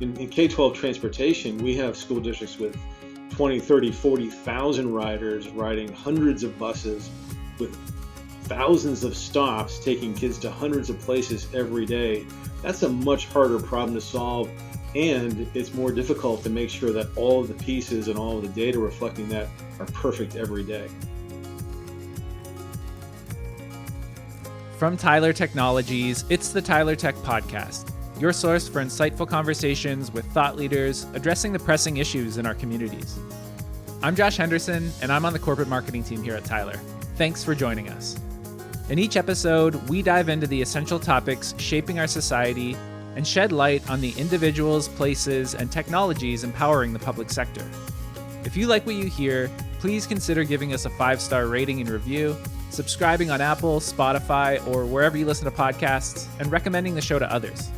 in K-12 transportation, we have school districts with 20, 30, 40,000 riders riding hundreds of buses with thousands of stops, taking kids to hundreds of places every day. That's a much harder problem to solve, and it's more difficult to make sure that all of the pieces and all of the data reflecting that are perfect every day. From Tyler Technologies, it's the Tyler Tech Podcast, your source for insightful conversations with thought leaders addressing the pressing issues in our communities. I'm Josh Henderson, and I'm on the corporate marketing team here at Tyler. Thanks for joining us. In each episode, we dive into the essential topics shaping our society and shed light on the individuals, places, and technologies empowering the public sector. If you like what you hear, please consider giving us a 5-star rating and review, subscribing on Apple, Spotify, or wherever you listen to podcasts, and recommending the show to others.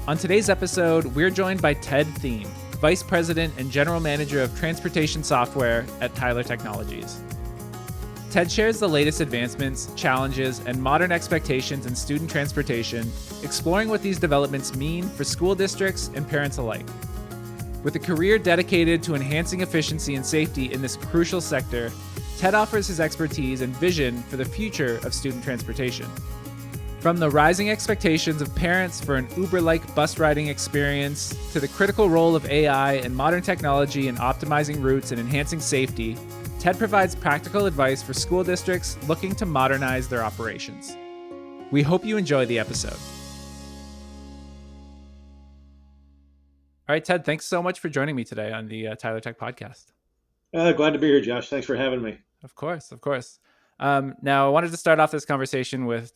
On today's episode, we're joined by Ted Thien, Vice President and General Manager of Transportation Software at Tyler Technologies. Ted shares the latest advancements, challenges, and modern expectations in student transportation, exploring what these developments mean for school districts and parents alike. With a career dedicated to enhancing efficiency and safety in this crucial sector, Ted offers his expertise and vision for the future of student transportation. From the rising expectations of parents for an Uber-like bus riding experience to the critical role of AI and modern technology in optimizing routes and enhancing safety, Ted provides practical advice for school districts looking to modernize their operations. We hope you enjoy the episode. All right, Ted, thanks so much for joining me today on the Tyler Tech Podcast. Glad to be here, Josh. Thanks for having me. Of course. Now, I wanted to start off this conversation with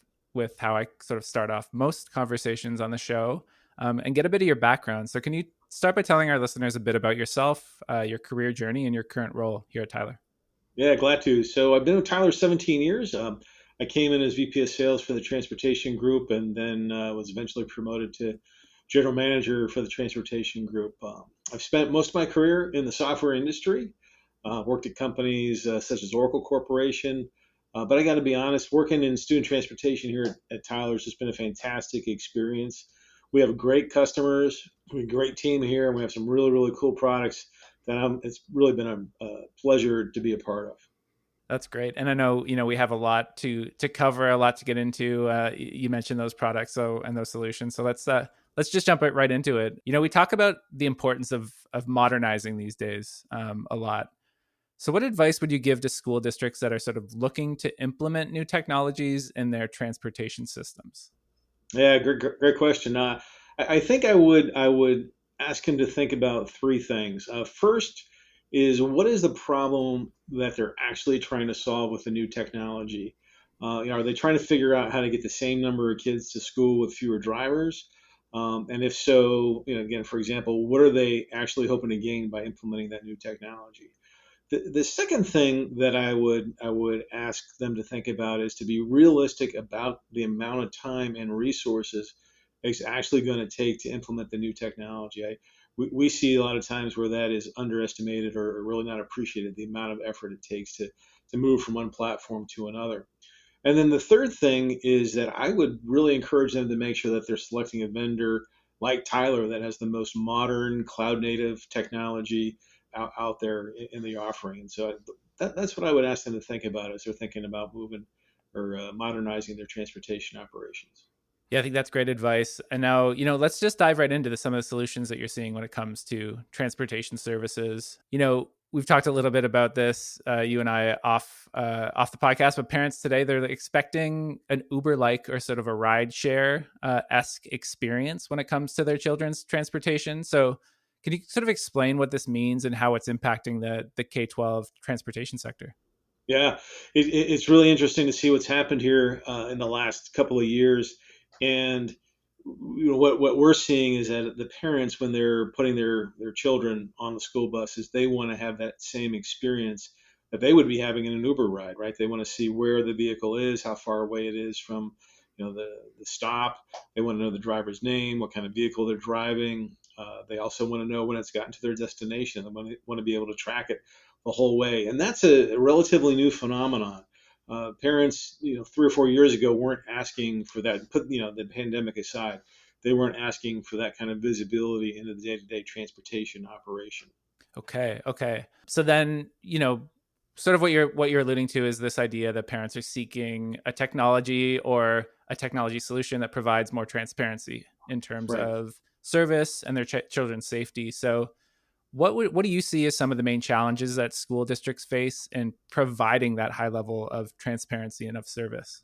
how I sort of start off most conversations on the show, and get a bit of your background. So can you start by telling our listeners a bit about yourself, your career journey, and your current role here at Tyler? Yeah, glad to. So I've been with Tyler 17 years. I came in as VP of Sales for the transportation group, and then was eventually promoted to General Manager for the transportation group. I've spent most of my career in the software industry, worked at companies such as Oracle Corporation. But I got to be honest, working in student transportation here at Tyler has just been a fantastic experience. We have great customers, we have a great team here, and we have some really, really cool products that it's really been a pleasure to be a part of. That's great. And I know, we have a lot to cover, a lot to get into. You mentioned those products and those solutions. So let's just jump right into it. We talk about the importance of modernizing these days a lot. So what advice would you give to school districts that are sort of looking to implement new technologies in their transportation systems? Yeah, great question. I think I would ask him to think about three things. First is, what is the problem that they're actually trying to solve with the new technology? Are they trying to figure out how to get the same number of kids to school with fewer drivers? And if so, again, for example, what are they actually hoping to gain by implementing that new technology? The second thing that I would ask them to think about is to be realistic about the amount of time and resources it's actually going to take to implement the new technology. We see a lot of times where that is underestimated or really not appreciated, the amount of effort it takes to move from one platform to another. And then the third thing is that I would really encourage them to make sure that they're selecting a vendor like Tyler that has the most modern cloud native technology out there in the offering. And so that's what I would ask them to think about as they're thinking about moving or modernizing their transportation operations. Yeah, I think that's great advice. And now, let's just dive right into some of the solutions that you're seeing when it comes to transportation services. We've talked a little bit about this, you and I off the podcast, but parents today, they're expecting an Uber-like or sort of a ride share esque experience when it comes to their children's transportation. So can you sort of explain what this means and how it's impacting the K-12 transportation sector? Yeah, it's really interesting to see what's happened here in the last couple of years. And what we're seeing is that the parents, when they're putting their children on the school buses, they want to have that same experience that they would be having in an Uber ride, right? They want to see where the vehicle is, how far away it is from the stop. They want to know the driver's name, what kind of vehicle they're driving. They also want to know when it's gotten to their destination. They want to be able to track it the whole way. And that's a relatively new phenomenon. Parents, 3 or 4 years ago weren't asking for that. Put, the pandemic aside, they weren't asking for that kind of visibility into the day-to-day transportation operation. Okay, okay. So then, sort of what you're alluding to is this idea that parents are seeking a technology or a technology solution that provides more transparency in terms Right. of service and their children's safety. So, what do you see as some of the main challenges that school districts face in providing that high level of transparency and of service?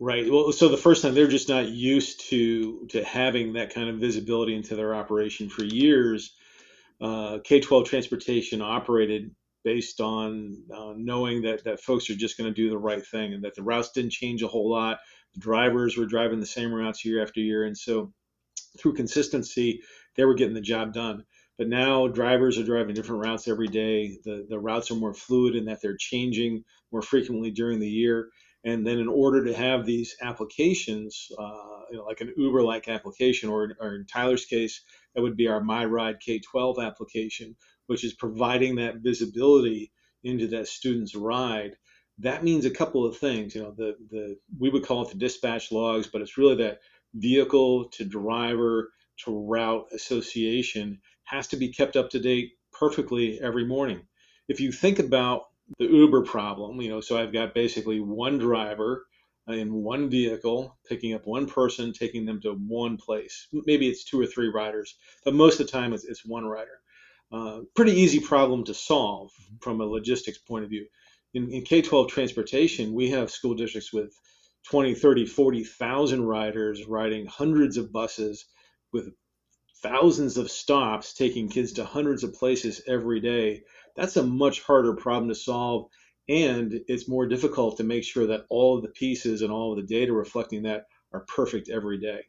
Right. Well, so the first time they're just not used to having that kind of visibility into their operation. For years, K-12 transportation operated based on knowing that folks are just going to do the right thing and that the routes didn't change a whole lot. The drivers were driving the same routes year after year, and so through consistency, they were getting the job done. But now drivers are driving different routes every day. The routes are more fluid in that they're changing more frequently during the year. And then in order to have these applications, like an Uber-like application, or in Tyler's case, that would be our My Ride K-12 application, which is providing that visibility into that student's ride. That means a couple of things. The we would call it the dispatch logs, but it's really that vehicle to driver to route association has to be kept up to date perfectly every morning. If you think about the Uber problem, so I've got basically one driver in one vehicle picking up one person, taking them to one place. Maybe it's two or three riders, but most of the time it's one rider. Pretty easy problem to solve from a logistics point of view. In K-12 transportation, we have school districts with 20, 30, 40,000 riders riding hundreds of buses with thousands of stops, taking kids to hundreds of places every day. That's a much harder problem to solve. And it's more difficult to make sure that all of the pieces and all of the data reflecting that are perfect every day.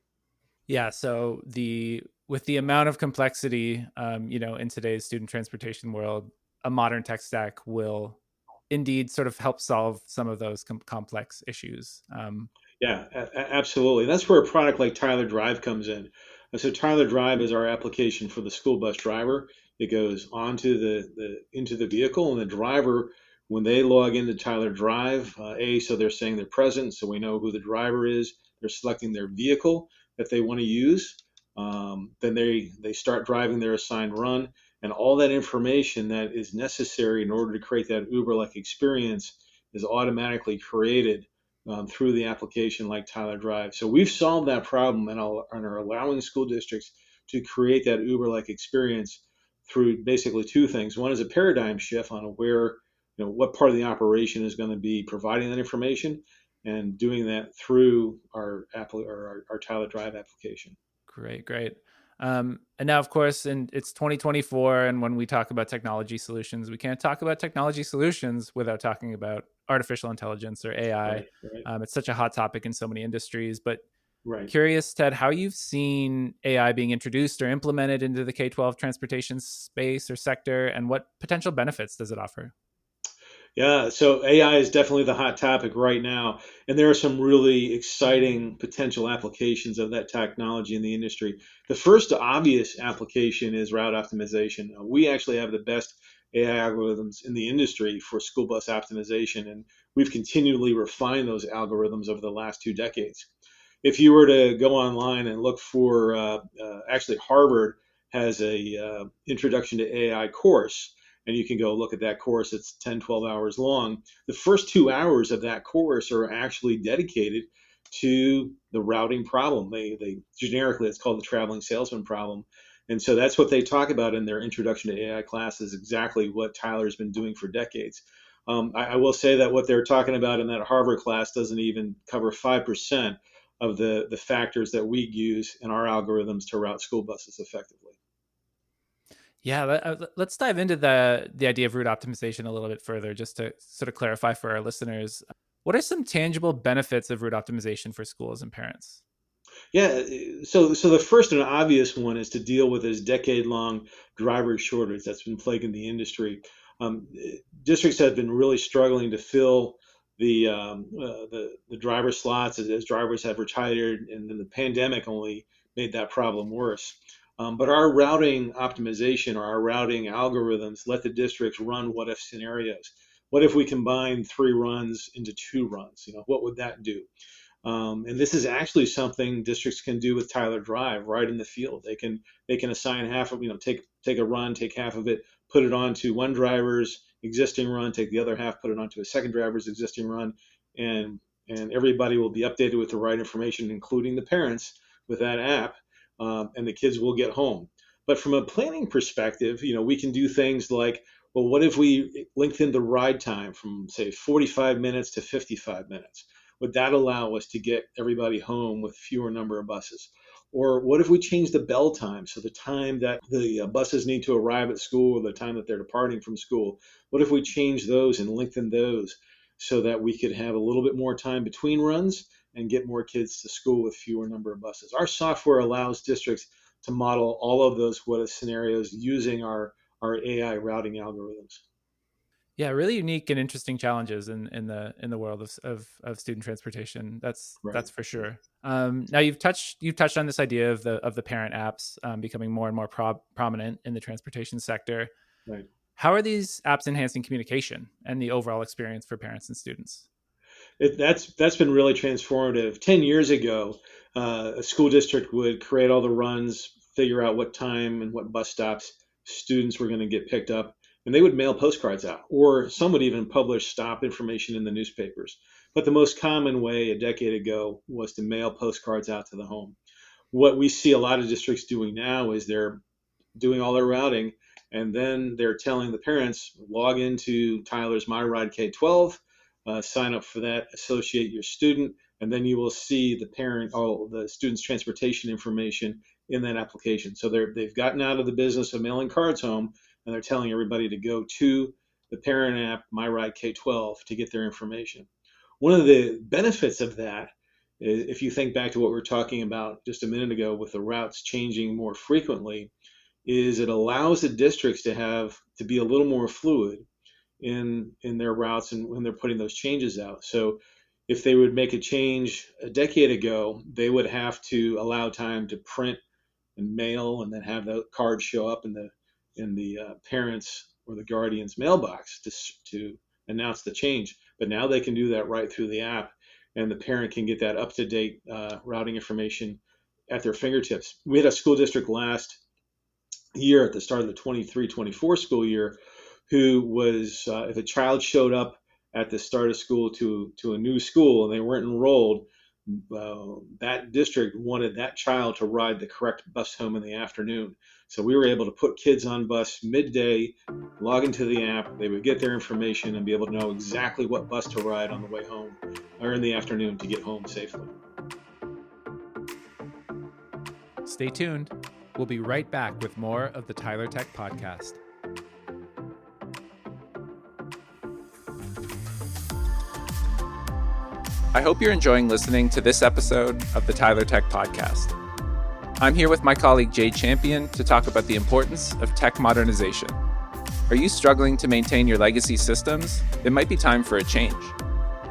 Yeah, so the with the amount of complexity, in today's student transportation world, a modern tech stack will indeed sort of help solve some of those complex issues. Yeah, absolutely. That's where a product like Tyler Drive comes in. And so Tyler Drive is our application for the school bus driver. It goes onto the into the vehicle, and the driver, when they log into Tyler Drive, so they're saying they're present, so we know who the driver is. They're selecting their vehicle that they want to use. Then they start driving their assigned run, and all that information that is necessary in order to create that Uber-like experience is automatically created through the application like Tyler Drive. So we've solved that problem and are allowing school districts to create that Uber-like experience through basically two things. One is a paradigm shift on where, what part of the operation is going to be providing that information, and doing that through our Tyler Drive application. Great, great. And now, of course, and it's 2024, and when we talk about technology solutions, we can't talk about technology solutions without talking about artificial intelligence or AI. Right, right, It's such a hot topic in so many industries. But right. curious, Ted, how you've seen AI being introduced or implemented into the K-12 transportation space or sector, and what potential benefits does it offer? Yeah, so AI is definitely the hot topic right now, and there are some really exciting potential applications of that technology in the industry. The first obvious application is route optimization. We actually have the best AI algorithms in the industry for school bus optimization, and we've continually refined those algorithms over the last 2 decades. If you were to go online and look for, actually Harvard has a introduction to AI course, and you can go look at that course. It's 10, 12 hours long. The first 2 hours of that course are actually dedicated to the routing problem. They generically, it's called the traveling salesman problem. And so that's what they talk about in their introduction to AI class, is exactly what Tyler's been doing for decades. I will say that what they're talking about in that Harvard class doesn't even cover 5% of the factors that we use in our algorithms to route school buses effectively. Yeah, let's dive into the idea of route optimization a little bit further, just to sort of clarify for our listeners. What are some tangible benefits of route optimization for schools and parents? Yeah, so the first and obvious one is to deal with this decade-long driver shortage that's been plaguing the industry. Um, Districts have been really struggling to fill the driver slots as drivers have retired, and then the pandemic only made that problem worse. But our routing optimization or our routing algorithms let the districts run what if scenarios. What if we combine three runs into two runs? What would that do? And this is actually something districts can do with Tyler Drive right in the field. They can assign half of, take a run, take half of it, put it onto one driver's existing run, take the other half, put it onto a second driver's existing run, and everybody will be updated with the right information, including the parents, with that app, and the kids will get home. But from a planning perspective, we can do things like, well, what if we lengthen the ride time from, say, 45 minutes to 55 minutes? Would that allow us to get everybody home with fewer number of buses? Or what if we change the bell time? So the time that the buses need to arrive at school or the time that they're departing from school, what if we change those and lengthen those so that we could have a little bit more time between runs and get more kids to school with fewer number of buses? Our software allows districts to model all of those what if scenarios using our AI routing algorithms. Yeah, really unique and interesting challenges in the world of student transportation. Right, That's for sure. Now you've touched on this idea of the parent apps becoming more and more prominent in the transportation sector. right. How are these apps enhancing communication and the overall experience for parents and students? That's been really transformative. 10 years ago, a school district would create all the runs, figure out what time and what bus stops students were going to get picked up, and they would mail postcards out, or some would even publish stop information in the newspapers. But the most common way a decade ago was to mail postcards out to the home. What we see a lot of districts doing now is they're doing all their routing, and then they're telling the parents, log into Tyler's My Ride K-12, sign up for that, associate your student, and then you will see the parent, all the student's transportation information in that application. So they've gotten out of the business of mailing cards home, and they're telling everybody to go to the parent app, My Ride K-12, to get their information. One of the benefits of that is, if you think back to what we were talking about just a minute ago with the routes changing more frequently, is it allows the districts to be a little more fluid in their routes and when they're putting those changes out. So if they would make a change a decade ago, they would have to allow time to print and mail, and then have the card show up in the parents or the guardian's mailbox to announce the change. But now they can do that right through the app, and the parent can get that up to date routing information at their fingertips. We had a school district last year at the start of the 23-24 school year who was, if a child showed up at the start of school to a new school and they weren't enrolled, that district wanted that child to ride the correct bus home in the afternoon. So we were able to put kids on bus midday, log into the app, they would get their information and be able to know exactly what bus to ride on the way home or in the afternoon to get home safely. Stay tuned. We'll be right back with more of the Tyler Tech Podcast. I hope you're enjoying listening to this episode of the Tyler Tech Podcast. I'm here with my colleague Jay Champion to talk about the importance of tech modernization. Are you struggling to maintain your legacy systems? It might be time for a change.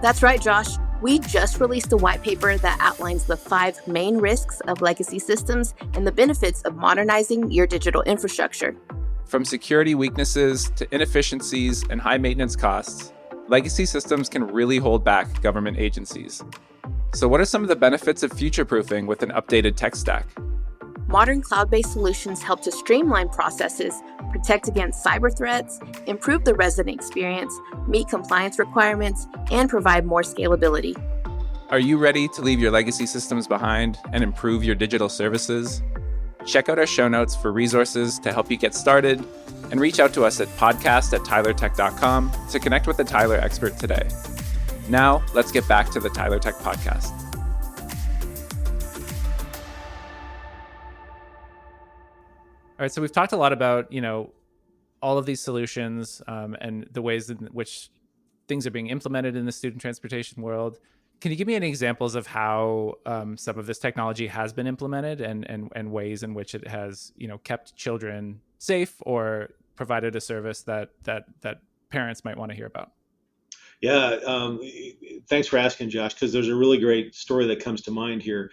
That's right, Josh. We just released a white paper that outlines the 5 main risks of legacy systems and the benefits of modernizing your digital infrastructure. From security weaknesses to inefficiencies and high maintenance costs, legacy systems can really hold back government agencies. So what are some of the benefits of future-proofing with an updated tech stack? Modern cloud-based solutions help to streamline processes, protect against cyber threats, improve the resident experience, meet compliance requirements, and provide more scalability. Are you ready to leave your legacy systems behind and improve your digital services? Check out our show notes for resources to help you get started, and reach out to us at podcast@tylertech.com to connect with a Tyler expert today. Now, let's get back to the Tyler Tech Podcast. All right, so we've talked a lot about, all of these solutions and the ways in which things are being implemented in the student transportation world. Can you give me any examples of how some of this technology has been implemented and ways in which it has, kept children safe or provided a service that parents might want to hear about? Yeah, thanks for asking, Josh, because there's a really great story that comes to mind here.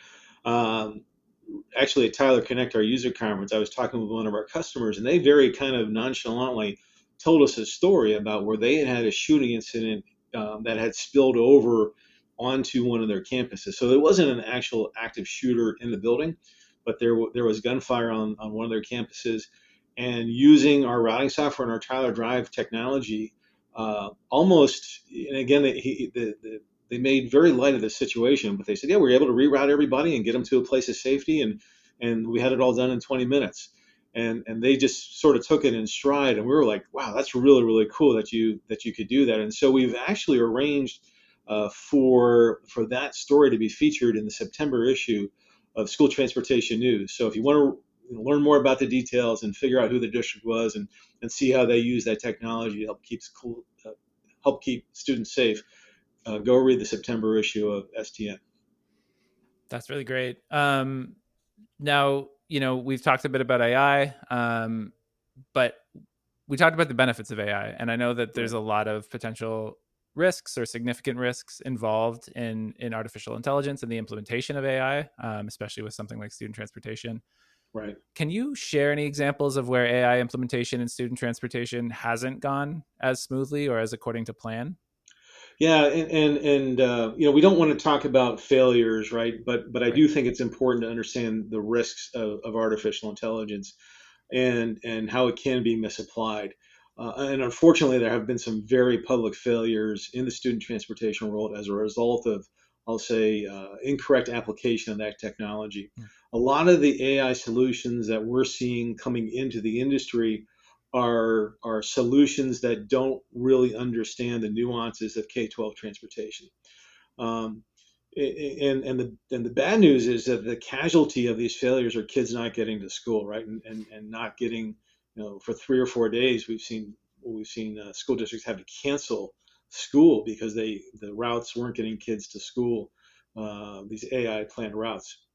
Actually, at Tyler Connect, our user conference, I was talking with one of our customers, and they very kind of nonchalantly told us a story about where they had a shooting incident that had spilled over onto one of their campuses. So there wasn't an actual active shooter in the building, but there was gunfire on one of their campuses. And using our routing software and our Tyler Drive technology, almost, and again, they made very light of the situation, but they said, yeah, we were able to reroute everybody and get them to a place of safety, and we had it all done in 20 minutes. And they just sort of took it in stride, and we were like, wow, that's really really cool that you could do that. And so we've actually arranged for that story to be featured in the September issue of School Transportation News. So if you want to learn more about the details and figure out who the district was and see how they use that technology to help keep students safe, go read the September issue of STN. That's really great. Now, we've talked a bit about AI, but we talked about the benefits of AI, and I know that there's Right. a lot of potential risks or significant risks involved in artificial intelligence and the implementation of AI, especially with something like student transportation. Right. Can you share any examples of where AI implementation in student transportation hasn't gone as smoothly or as according to plan? Yeah, and we don't want to talk about failures, right? But I Right. do think it's important to understand the risks of artificial intelligence and how it can be misapplied. And unfortunately, there have been some very public failures in the student transportation world as a result of, I'll say, incorrect application of that technology. Mm. A lot of the AI solutions that we're seeing coming into the industry are solutions that don't really understand the nuances of K-12 transportation. Um, and the bad news is that the casualty of these failures are kids not getting to school, right? And not getting, for 3 or 4 days, we've seen school districts have to cancel school because the routes weren't getting kids to school. These AI planned routes.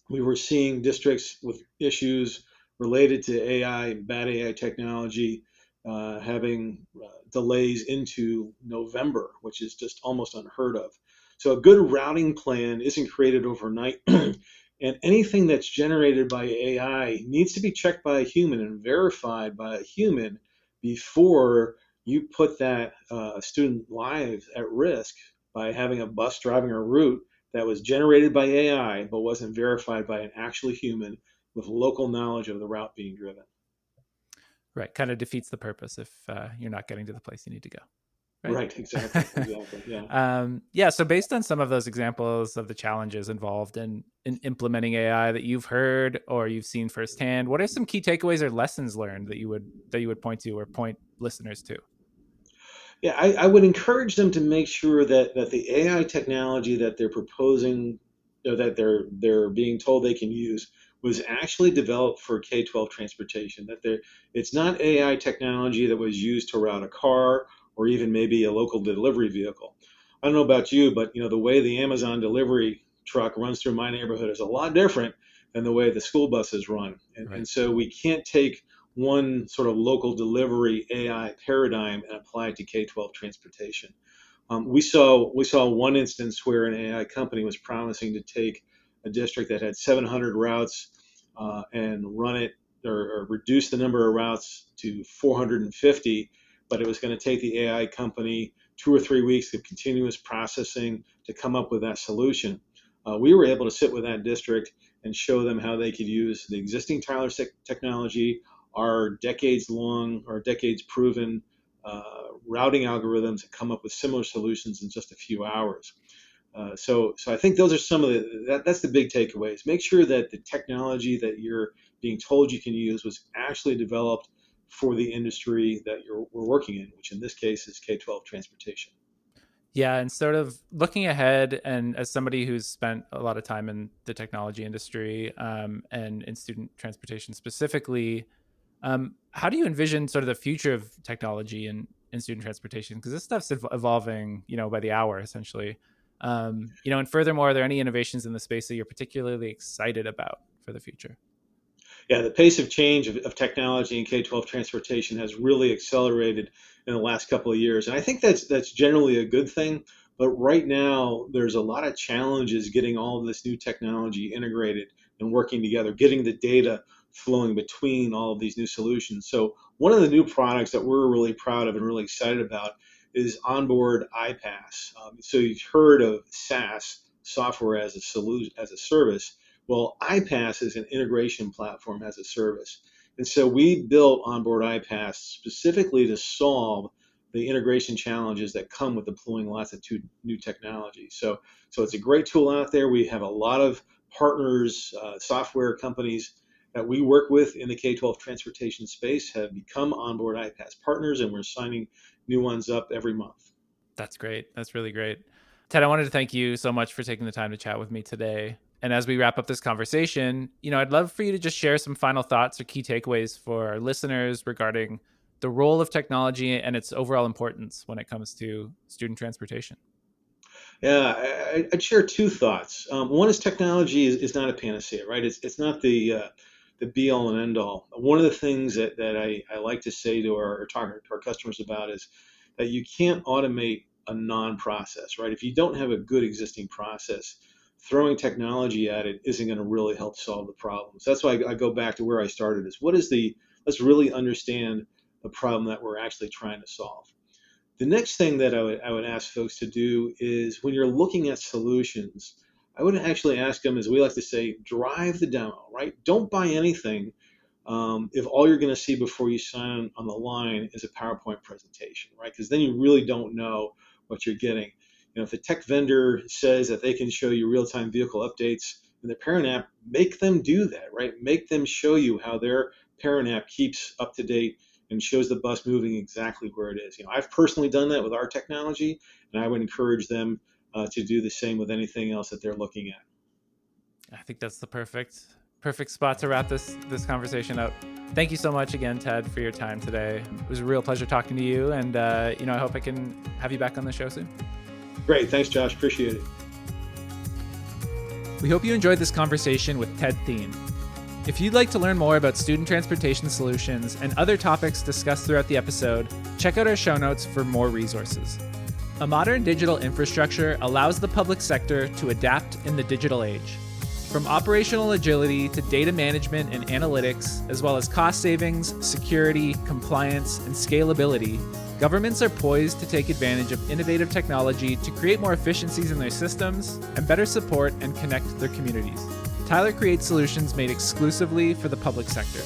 We were seeing districts with issues related to AI, bad AI technology, having delays into November, which is just almost unheard of. So a good routing plan isn't created overnight. And anything that's generated by AI needs to be checked by a human and verified by a human before you put that student lives at risk by having a bus driving a route that was generated by AI but wasn't verified by an actual human with local knowledge of the route being driven. Right. Kind of defeats the purpose if you're not getting to the place you need to go. Right. Right, exactly. Yeah. Yeah. So, based on some of those examples of the challenges involved in implementing AI that you've heard or you've seen firsthand, what are some key takeaways or lessons learned that you would point to or point listeners to? Yeah, I would encourage them to make sure that the AI technology that they're proposing, or that they're being told they can use, was actually developed for K-12 transportation. It's not AI technology that was used to route a car or even maybe a local delivery vehicle. I don't know about you, but the way the Amazon delivery truck runs through my neighborhood is a lot different than the way the school buses run. And, Right. and so we can't take one sort of local delivery AI paradigm and apply it to K-12 transportation. We saw one instance where an AI company was promising to take a district that had 700 routes and run it or reduce the number of routes to 450, but it was going to take the AI company 2 or 3 weeks of continuous processing to come up with that solution. We were able to sit with that district and show them how they could use the existing Tyler technology, our decades long or decades proven routing algorithms, and come up with similar solutions in just a few hours. So I think those are some of that's the big takeaways. Make sure that the technology that you're being told you can use was actually developed for the industry that we're working in, which in this case is K-12 transportation. Yeah, and sort of looking ahead, and as somebody who's spent a lot of time in the technology industry and in student transportation specifically, how do you envision sort of the future of technology in student transportation? Because this stuff's evolving, by the hour, essentially. And furthermore, are there any innovations in the space that you're particularly excited about for the future? Yeah, the pace of change of technology in K-12 transportation has really accelerated in the last couple of years, and I think that's generally a good thing. But right now, there's a lot of challenges getting all of this new technology integrated and working together, getting the data flowing between all of these new solutions. So one of the new products that we're really proud of and really excited about is onboard iPass. So you've heard of SaaS, software as a solution, as a service. Well, iPass is an integration platform as a service. And so we built onboard iPass specifically to solve the integration challenges that come with deploying lots of new technologies. So it's a great tool out there. We have a lot of partners, software companies that we work with in the K-12 transportation space have become onboard iPass partners, and we're signing new ones up every month. That's great. That's really great. Ted, I wanted to thank you so much for taking the time to chat with me today. And as we wrap up this conversation, I'd love for you to just share some final thoughts or key takeaways for our listeners regarding the role of technology and its overall importance when it comes to student transportation. Yeah, I'd share two thoughts. One is technology is not a panacea, right? It's not the be all and end all. One of the things that I like to say to our customers about is that you can't automate a non-process, right? If you don't have a good existing process, throwing technology at it isn't going to really help solve the problems. That's why I go back to where I started is let's really understand the problem that we're actually trying to solve. The next thing that I would ask folks to do is when you're looking at solutions, I would actually ask them, as we like to say, drive the demo, right? Don't buy anything if all you're going to see before you sign on the line is a PowerPoint presentation, right? Because then you really don't know what you're getting. If the tech vendor says that they can show you real-time vehicle updates in the parent app, make them do that, right? Make them show you how their parent app keeps up to date and shows the bus moving exactly where it is. I've personally done that with our technology, and I would encourage them to do the same with anything else that they're looking at. I think that's the perfect spot to wrap this conversation up. Thank you so much again, Ted, for your time today. It was a real pleasure talking to you, and I hope I can have you back on the show soon. Great. Thanks, Josh. Appreciate it. We hope you enjoyed this conversation with Ted Thien. If you'd like to learn more about student transportation solutions and other topics discussed throughout the episode, check out our show notes for more resources. A modern digital infrastructure allows the public sector to adapt in the digital age. From operational agility to data management and analytics, as well as cost savings, security, compliance, and scalability, governments are poised to take advantage of innovative technology to create more efficiencies in their systems and better support and connect their communities. Tyler creates solutions made exclusively for the public sector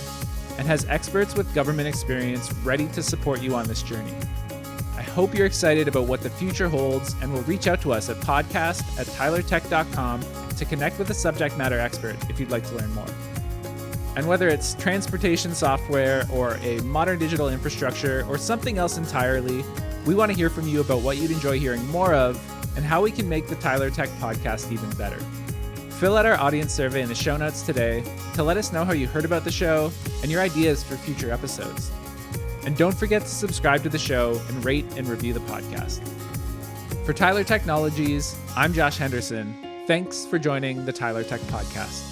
and has experts with government experience ready to support you on this journey. I hope you're excited about what the future holds and will reach out to us at podcast@tylertech.com to connect with a subject matter expert if you'd like to learn more. And whether it's transportation software or a modern digital infrastructure or something else entirely, we want to hear from you about what you'd enjoy hearing more of and how we can make the Tyler Tech podcast even better. Fill out our audience survey in the show notes today to let us know how you heard about the show and your ideas for future episodes. And don't forget to subscribe to the show and rate and review the podcast. For Tyler Technologies, I'm Josh Henderson. Thanks for joining the Tyler Tech Podcast.